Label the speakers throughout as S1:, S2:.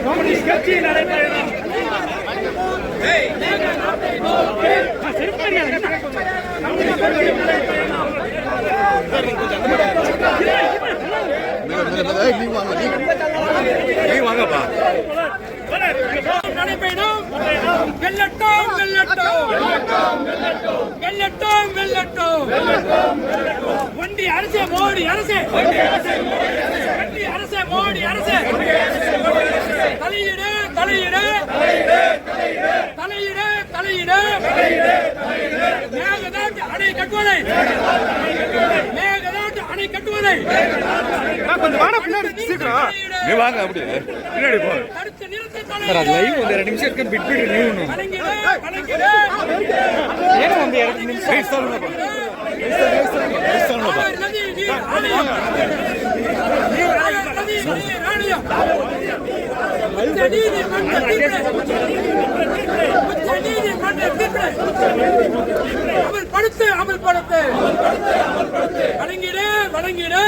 S1: Communist கட்சி நடைபெறும். வெல்லட்டும் வெல்லட்டும் வெல்லட்டும் வெல்லட்டும். ஒன்றிய அரசே மோடி அரசே, ஒன்றிய அரசே மோடி அரசே, தலையிடு தலையிடு தலையிடு தலையிடு. மேகதாட்டு அணை கட்டுவதை, மேகதாட்டு அணை கட்டுவதை
S2: நீ வாங்க அப்படியே பின்னாடி போ.
S1: தடுத்து நிறுத்த
S2: லைவ் வந்து 2 நிமிஷம் இருக்கு. பிட் பிட் நீ ஒண்ணு ஏன் வந்து 2 நிமிஷம் சொல்லுங்க.
S1: அமல்படுத்து அமல்படுத்து. வழங்கிடு வழங்கிடு.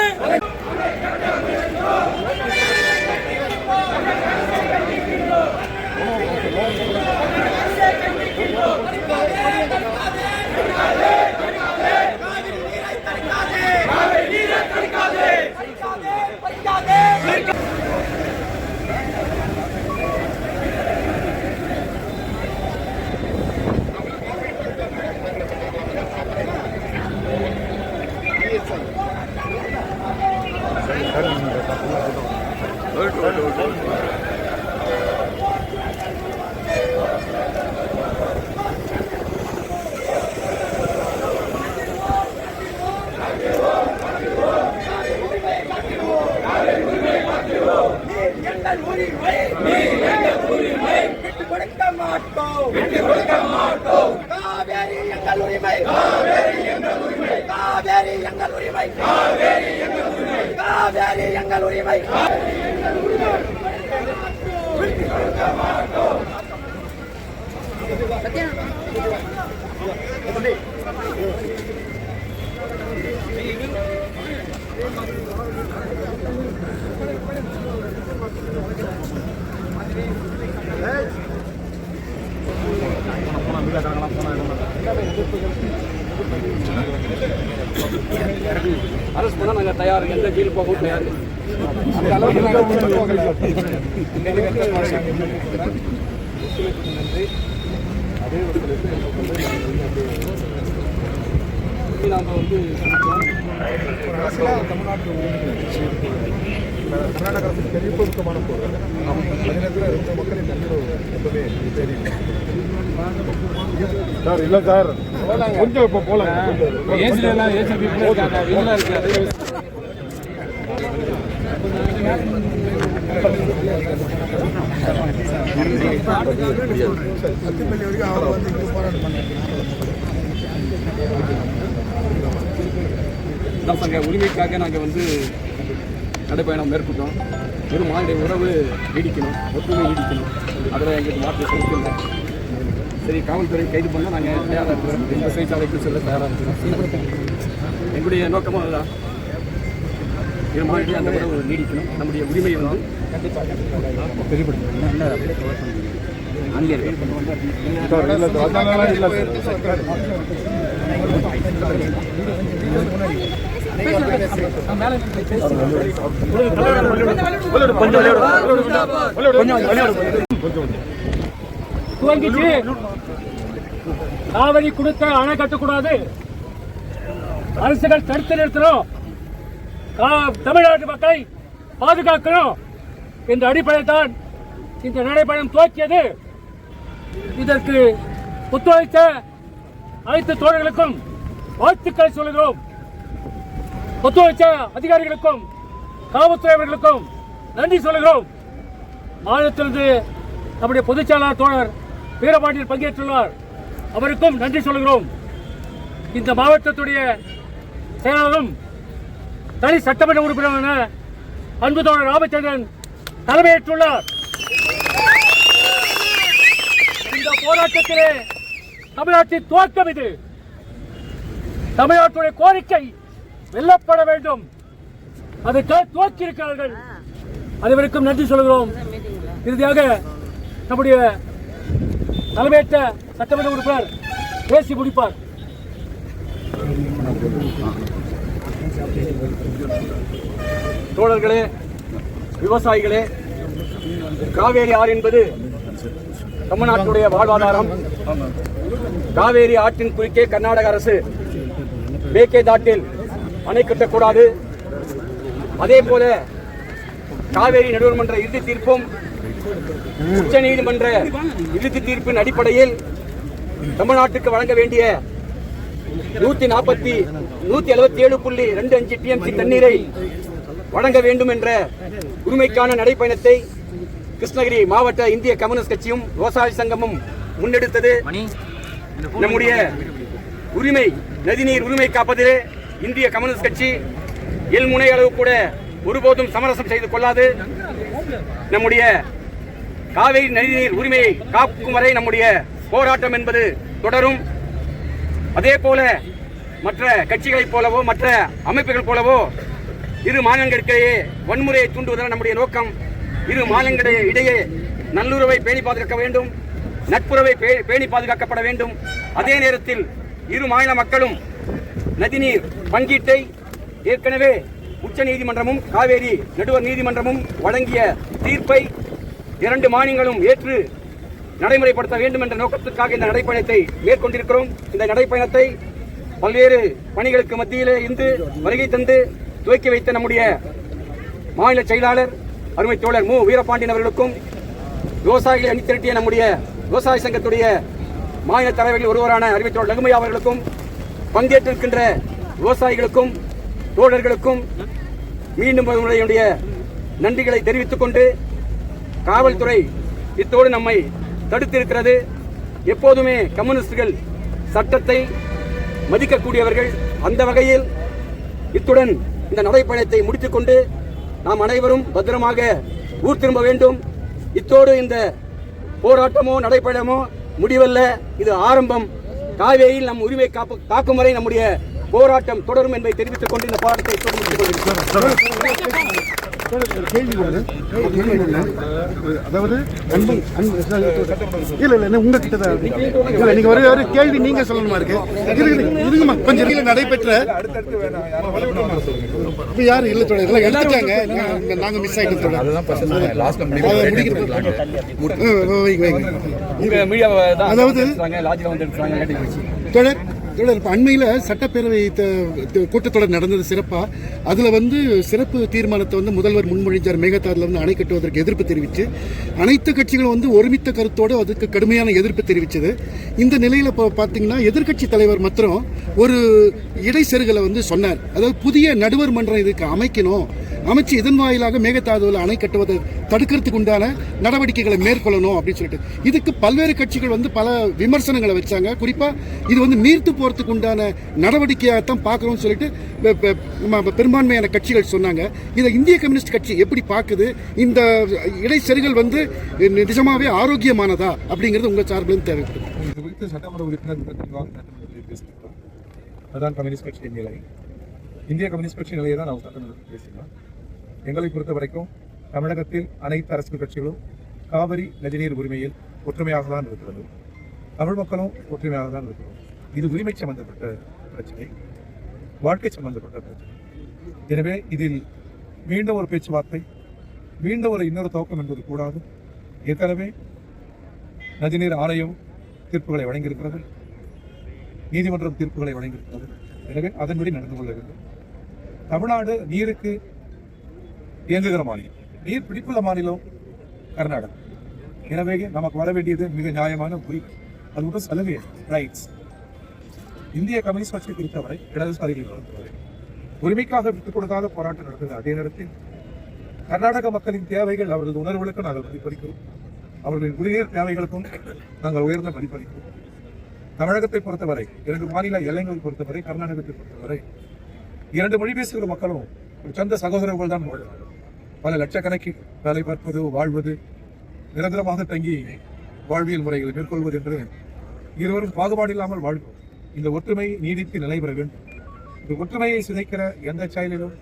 S1: காவேரி எங்கள் உரிமை, காவேரி எங்கள் உரிமை, காவேரி எங்கள் உரிமை, காவேரி எங்கள் உரிமை.
S3: அரசு பண்ண நாங்கள் தயார், எந்த ஜெயில் போகவும் தயார். அந்த அளவுக்கு நாம் வந்து
S4: தமிழ்நாட்டு கர்நாடக அரசு பெரிய பொருத்தமான போது மக்களின் நன்றியோடு எப்பவுமே தெரியும் சார். இல்லை சார், கொஞ்சம் இப்போ போல
S3: ஏசிலாம் ஏசி பீப்புள் இருக்காங்க, வெளியில் இருக்காது. சங்க உரிமைக்காக நாங்கள் வந்து நடைப்பயணம் மேற்கொண்டோம். இரு மாநில உறவு நீடிக்கணும், ஒற்றுமை நீடிக்கணும், அதில் எங்களுக்கு மாற்று கொடுக்கல. சரி, காவல்துறை கைது பண்ணால் நாங்கள் தயாராக இருக்கிறோம், எந்த சிறைச்சாலைக்கு செல்ல தயாராக இருக்கிறோம். எங்களுடைய நோக்கமும் அதுதான். இரு மாநில அந்த உறவு நீடிக்கணும், நம்முடைய உரிமையை வந்து
S1: துவங்கிச்சு காவிரி கொடுத்த அணை கட்டக்கூடாது, அரசுகள் தடுத்து நிறுத்தணும், தமிழ்நாட்டு மக்களை பாதுகாக்கணும் என்ற அடிப்படையில் தான் இந்த நடைபயணம் துவக்கியது. இதற்கு ஒத்துழைத்த அனைத்து தோழர்களுக்கும் வாழ்த்துக்களை சொல்கிறோம். ஒத்துழைத்த அதிகாரிகளுக்கும் காவல்துறையினர்களுக்கும் நன்றி சொல்கிறோம். மாநிலத்திலிருந்து நம்முடைய பொதுச்செயலாளர் தோழர் வீரபாண்டியன் பங்கேற்றுள்ளார், அவருக்கும் நன்றி சொல்கிறோம். இந்த மாவட்டத்துடைய செயலாளரும் தனி சட்டமன்ற உறுப்பினரான அன்பு தோழர் ராமச்சந்திரன் தலைமையேற்றுள்ளார். இந்த போராட்டத்திலே தமிழ்நாட்டின் துவக்கம் இது. தமிழ்நாட்டுடைய கோரிக்கை வெல்லப்பட வேண்டும், அதற்காக துவக்கி இருக்கிறார்கள்.
S5: அனைவருக்கும் நன்றி சொல்கிறோம். இறுதியாக நம்முடைய தலைமையேற்ற சட்டமன்ற உறுப்பினர் பேசி முடிப்பார்.
S3: தோழர்களே, விவசாயிகளே, காவேரி ஆறு என்பது தமிழ்நாட்டுடைய வாழ்வாதாரம். காவேரி ஆற்றின் குறுக்கே கர்நாடக அரசு மேகதாட்டில் அணை கட்டக்கூடாது. அதே போல காவேரி நடுவர்மன்ற இறுதி தீர்ப்பும் உச்ச நீதிமன்ற இறுதி தீர்ப்பின் அடிப்படையில் தமிழ்நாட்டுக்கு வழங்க வேண்டிய 177.25 TMC தண்ணீரை வழங்க வேண்டும் என்ற உரிமைக்கான நடைப்பயணத்தை கிருஷ்ணகிரி மாவட்ட இந்திய கம்யூனிஸ்ட் கட்சியும் விவசாய சங்கமும் முன்னெடுத்தது. நம்முடைய உரிமை, நதிநீர் உரிமை காப்பதிலே இந்திய கம்யூனிஸ்ட் கட்சி எல்முனை அளவு கூட ஒருபோதும் சமரசம் செய்து கொள்ளாது. நம்முடைய காவிரி நதிநீர் உரிமையை காக்கும் வரை நம்முடைய போராட்டம் என்பது தொடரும். அதே போல மற்ற கட்சிகளைப் போலவோ மற்ற அமைப்புகள் போலவோ இரு மாநிலங்களுக்கிடையே வன்முறையை தூண்டுவதால் நம்முடைய நோக்கம் இரு மாநிலங்களிடையே நல்லுறவை பேணி பாதுகாக்க வேண்டும், நட்புறவை பேணி பாதுகாக்கப்பட வேண்டும். அதே நேரத்தில் இரு மாநில மக்களும் நதிநீர் பங்கீட்டை ஏற்கனவே உச்ச நீதிமன்றமும் காவேரி நடுவர் நீதிமன்றமும் வழங்கிய தீர்ப்பை இரண்டு மாநிலங்களும் ஏற்று நடைமுறைப்படுத்த வேண்டும் என்ற நோக்கத்திற்காக இந்த நடைப்பயணத்தை மேற்கொண்டிருக்கிறோம். இந்த நடைப்பயணத்தை பல்வேறு பணிகளுக்கு மத்தியிலே இருந்து வருகை தந்து துவக்கி வைத்த நம்முடைய மாநில செயலாளர் அருமை தோழர் மு வீரபாண்டியன் அவர்களுக்கும், விவசாயிகளை அணி திரட்டிய நம்முடைய விவசாய சங்கத்துடைய மாநில தலைவர்கள் ஒருவரான அருமை தோழர் லகுமையா அவர்களுக்கும், பங்கேற்றிருக்கின்ற விவசாயிகளுக்கும் தோழர்களுக்கும் மீண்டும் என்னுடைய நன்றிகளை தெரிவித்துக் கொண்டு, காவல்துறை இத்தோடு நம்மை தடுத்திருக்கிறது. எப்போதுமே கம்யூனிஸ்டுகள் சட்டத்தை மதிக்கக்கூடியவர்கள். அந்த வகையில் இத்துடன் இந்த நடைப்பயணத்தை முடித்துக் கொண்டு நாம் அனைவரும் பத்திரமாக ஊர் திரும்ப வேண்டும். இத்தோடு இந்த போராட்டமோ நடைப்பயணமோ முடிவல்ல, இது ஆரம்பம். காவேரியில் நம் உரிமை காக்கும் வரை நம்முடைய போராட்டம் தொடரும் என்பதை தெரிவித்துக் கொண்டு இந்த போராட்டத்தை முடித்துக் கொண்டிருக்கிறோம்.
S4: அதாவது உங்ககிட்ட நீங்க ஒரு கேள்வி நீங்க சொல்லணுமா இருக்கு. இருங்கம்மா கொஞ்சம் நடைபெற்ற யாரு இல்ல இதெல்லாம் எடுத்துட்டாங்க, நாங்க மிஸ் ஆயிட்டோம். அதாவது தொடர் இப்போ அண்மையில் சட்டப்பேரவை கூட்டத்தொடர் நடந்தது சிறப்பாக. அதில் சிறப்பு தீர்மானத்தை முதல்வர் முன்மொழிஞ்சார். மேகதாதுல அணை கட்டுவதற்கு எதிர்ப்பு தெரிவித்து அனைத்து கட்சிகளும் ஒருமித்த கருத்தோடு அதுக்கு கடுமையான எதிர்ப்பு தெரிவித்தது. இந்த நிலையில் இப்போ பார்த்தீங்கன்னா எதிர்க்கட்சி தலைவர் மாத்திரம் ஒரு இடைச்செருகலை சொன்னார். அதாவது புதிய நடுவர் மன்றம் இதுக்கு அமைக்கணும், அமைச்சு இதன் வாயிலாக மேகதாதுவில் அணை கட்டுவதை தடுக்கிறதுக்கு உண்டான நடவடிக்கைகளை மேற்கொள்ளணும் அப்படின்னு சொல்லிட்டு இதுக்கு பல்வேறு கட்சிகள் பல விமர்சனங்களை வச்சாங்க. குறிப்பாக இது நீர்த்து போறதுக்கு உண்டான நடவடிக்கையாகத்தான் பார்க்கணும்னு சொல்லிட்டு பெரும்பான்மையான கட்சிகள் சொன்னாங்க. இதை இந்திய கம்யூனிஸ்ட் கட்சி எப்படி பார்க்குது? இந்த இடைச்செருகல் நிஜமாவே ஆரோக்கியமானதா அப்படிங்கிறது உங்க சார்பிலும் தேவைப்படுது.
S6: இது குறித்து சட்டமன்ற உறுப்பினர் அதான் கம்யூனிஸ்ட் கட்சியின் நிலை. இந்திய கம்யூனிஸ்ட் கட்சி நிலையை தான் நாம் சட்டமன்றத்தில் பேசினோம். எங்களை பொறுத்த வரைக்கும் தமிழகத்தில் அனைத்து அரசியல் கட்சிகளும் காவிரி நதிநீர் உரிமையில் ஒற்றுமையாக தான் இருக்கிறது. தமிழ் மக்களும் ஒற்றுமையாக தான் இருக்கிறோம். இது உரிமை சம்பந்தப்பட்ட பிரச்சனை, வாழ்க்கை சம்பந்தப்பட்ட பிரச்சனை. எனவே இதில் மீண்டும் ஒரு பேச்சுவார்த்தை, மீண்டும் இன்னொரு துவக்கம் என்பது கூடாது. ஏற்கனவே நதிநீர் ஆணையம் தீர்ப்புகளை வழங்கியிருக்கிறது, நீதிமன்றம் தீர்ப்புகளை வழங்கியிருக்கிறது. எனவே அதன்படி நடந்து கொள்ள வேண்டும். தமிழ்நாடு நீருக்கு இயங்குகிற மாநிலம், நீர் பிடிப்புள்ள மாநிலம் கர்நாடகா. எனவே நமக்கு வர வேண்டியது மிக நியாயமான உரிமை, அது ஒரு சலுகை, ரைட்ஸ். இந்திய கம்யூனிஸ்ட் கட்சி பொறுத்தவரை, இடதுசாரிகளை பொறுத்தவரை உரிமைக்காக விட்டுக் கொடுக்காத போராட்டம் நடந்தது. அதே நேரத்தில் கர்நாடக மக்களின் தேவைகள், அவர்களது உணர்வுகளுக்கும் நாங்கள் மதிப்பளிக்கிறோம், அவர்களின் குடிநீர் தேவைகளுக்கும் நாங்கள் உயர்ந்த மதிப்பளிக்கிறோம். தமிழகத்தை பொறுத்தவரை, இரண்டு மாநில எல்லைகளை பொறுத்தவரை, கர்நாடகத்தை பொறுத்தவரை இரண்டு மொழி பேசுகிற மக்களும் சொந்த சகோதரர்கள் தான் வாழ்வார்கள். பல லட்சக்கணக்கில் வேலை பார்ப்பது, வாழ்வது, நிரந்தரமாக தங்கி வாழ்வியல் முறைகளை மேற்கொள்வது என்று இருவரும் பாகுபாடு இல்லாமல் வாழ்வோம். இந்த ஒற்றுமை நீடித்து நிலை பெற வேண்டும். இந்த ஒற்றுமையை சிதைக்கிற எந்த செயலிலும்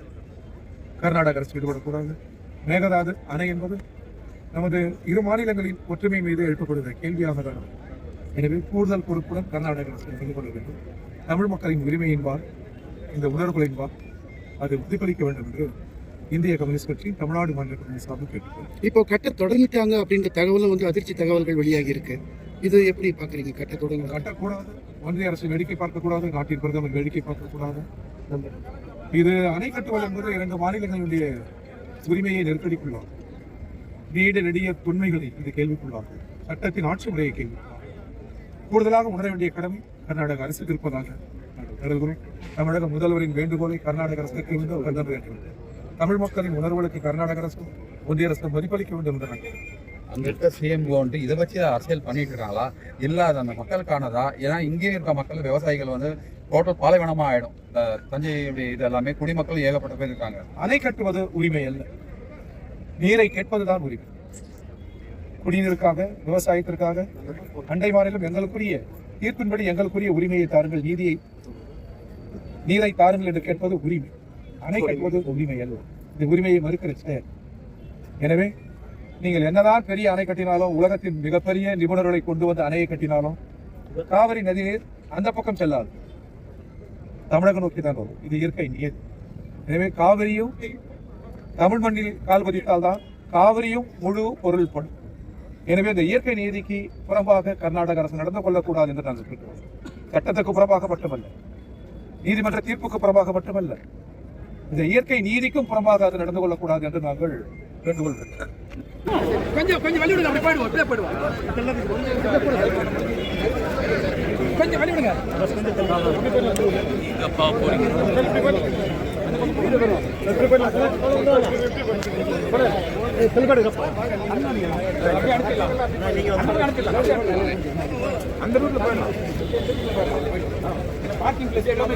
S6: கர்நாடக அரசு ஈடுபடக்கூடாது. மேகதாது அணை என்பது நமது இரு மாநிலங்களின் ஒற்றுமை மீது எழுப்பப்படுகிற கேள்வியாக தான். எனவே கூடுதல் பொறுப்புடன் கர்நாடக அரசு நடந்து கொள்ள வேண்டும். தமிழ் மக்களின் உரிமையின்பால், இந்த உணர்வுகளின்பால் அது உறுதிப்பளிக்க வேண்டும் என்று இந்திய கம்யூனிஸ்ட் கட்சி தமிழ்நாடு மாநில கம்யூனிஸ்ட் சார்பில் கேட்டுக்கொள்கிறேன்.
S4: இப்போ கட்ட தொடங்கிட்டாங்க அப்படின்ற தகவலும் வந்து அதிர்ச்சி தகவல்கள் வெளியாகி இருக்கு. இது எப்படி பாக்குறீங்க? கட்ட தொடங்க
S6: கட்டக்கூடாது, ஒன்றிய அரசு வேடிக்கை பார்க்கக்கூடாது, நாட்டின் பிரதமர் வேடிக்கை பார்க்கக்கூடாது. இது அணை கட்டுவது என்பது 2 மாநிலங்களுடைய உரிமையை நெருக்கடிக்குள்ளாகும். நீண்ட நெடிய தொன்மைகளை இது கேள்விக்குள்ளாகும். சட்டத்தின் ஆட்சி முறையை கேள்வி கூடுதலாக உணர வேண்டிய கடமை கர்நாடக அரசுக்கு இருப்பதாக நாங்கள் கருதுகிறோம். தமிழக முதல்வரின் வேண்டுகோளை கர்நாடக அரசுக்கு இருந்து உடனே வேண்டும். தமிழ் மக்களின் உணர்வுகளுக்கு கர்நாடக அரசும் ஒன்றிய அரசும் மதிப்பளிக்க வேண்டும் என்று நாங்கள்
S7: அங்க இருக்க சிஎம் வந்து இதை வச்சு அரசியல் பண்ணிட்டு இருக்காங்களா, இல்ல அது அந்த மக்களுக்கானதா? ஏன்னா இங்கே இருக்க மக்கள் விவசாயிகள் வந்து டோட்டல் பாலைவனமா ஆயிடும். தஞ்சை இது எல்லாமே குடிமக்கள் ஏகப்பட்ட பேர் இருக்காங்க.
S6: அணை கட்டுவது உரிமை அல்ல, நீரை கேட்பதுதான் உரிமை. குடிநீருக்காக, விவசாயத்திற்காக அண்டை மாநிலம் எங்களுக்குரிய தீர்ப்பின்படி எங்களுக்குரிய உரிமையை தாருங்கள், நீரை தாருங்கள் என்று கேட்பது உரிமை. அணை கட்டுவது உரிமை அல்ல, இந்த உரிமையை மறுக்கிற செயல். எனவே நீங்கள் என்னதான் பெரிய அணை கட்டினாலும், உலகத்தின் மிகப்பெரிய நிபுணர்களை கொண்டு வந்து அணையை கட்டினாலும் காவிரி நதிநீர் அந்த பக்கம் செல்லாது, தமிழகம் நோக்கி தான் வரும். இது இயற்கை நியதி. எனவே காவிரியும் தமிழ் மண்ணில் கால் பதித்தால்தான் காவிரியும் முழு பொருள்படும். எனவே இந்த இயற்கை நீதிக்கு புறம்பாக கர்நாடக அரசு நடந்து கொள்ளக்கூடாது என்று நாங்கள் கேட்கிறோம். சட்டத்துக்கு புறம்பாக மட்டுமல்ல, நீதிமன்ற தீர்ப்புக்கு புறம்பாக மட்டுமல்ல, இந்த இயற்கை நீதிக்கும் புறம்பாக அது நடந்து கொள்ளக்கூடாது என்று நாங்கள் வேண்டுகோள் வைக்கிறோம்.
S3: கொஞ்சம் வழி விடுங்க, அப்படி போயிடுவோம், இப்படியே போயிடுவோம். கொஞ்சம் வழி விடுங்க. அந்த ரூட்ல போயிடலாம். பார்க்கிங் பிளேஸ் எல்லாமே